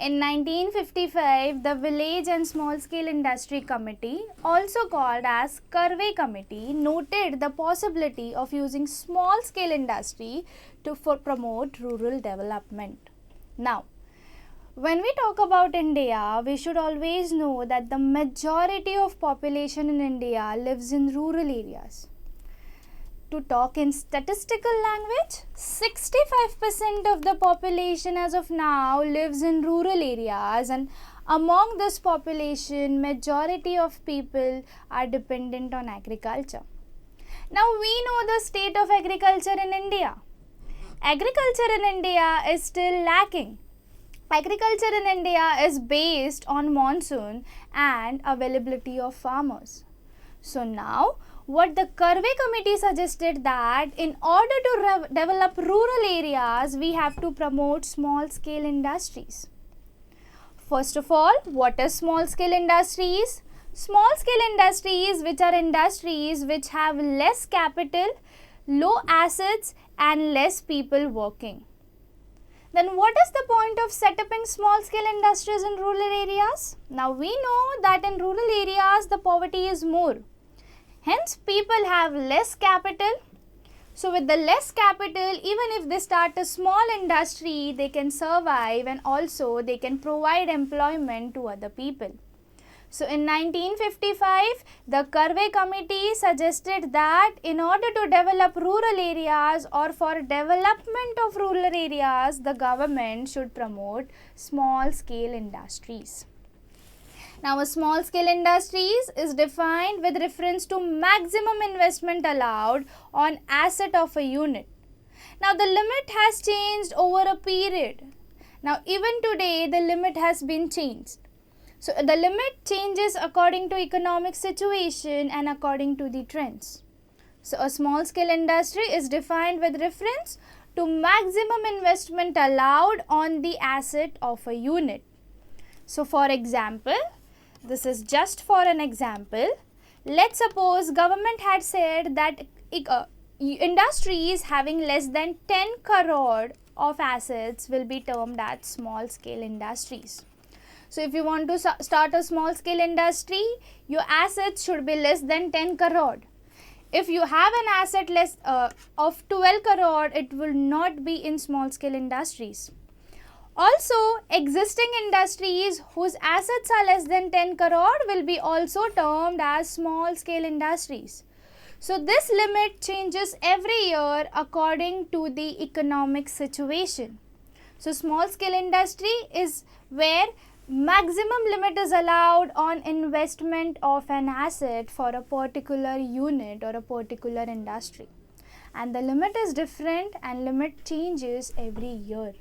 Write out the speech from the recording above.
in 1955, the Village and Small Scale Industry Committee, also called as Karve Committee, noted the possibility of using small scale industry to promote rural development. Now, when we talk about India, we should always know that the majority of population in India lives in rural areas. To talk in statistical language, 65% of the population as of now lives in rural areas, and among this population, majority of people are dependent on agriculture. Now we know the state of agriculture in India. Agriculture in India is still lacking. Agriculture in India is based on monsoon and availability of farmers. So now, what the Karve Committee suggested that in order to develop rural areas, we have to promote small scale industries. First of all, what is small scale industries? Small scale industries which are industries which have less capital, low assets and less people working. Then what is the point of setting up small scale industries in rural areas? Now we know that in rural areas the poverty is more. Hence people have less capital. So with the less capital, even if they start a small industry, they can survive and also they can provide employment to other people. So in 1955, the Karve Committee suggested that in order to develop rural areas or for development of rural areas, the government should promote small scale industries. Now a small scale industries is defined with reference to maximum investment allowed on asset of a unit. Now the limit has changed over a period. Now even today the limit has been changed. So the limit changes according to economic situation and according to the trends. So a small scale industry is defined with reference to maximum investment allowed on the asset of a unit. So for example, this is just for an example. Let's suppose government had said that industries having less than 10 crore of assets will be termed as small scale industries. So if you want to start a small scale industry, your assets should be less than 10 crore. If you have an asset less of 12 crore, it will not be in small scale industries. Also, existing industries whose assets are less than 10 crore will be also termed as small scale industries. So this limit changes every year according to the economic situation. So small scale industry is where maximum limit is allowed on investment of an asset for a particular unit or a particular industry. And the limit is different and limit changes every year.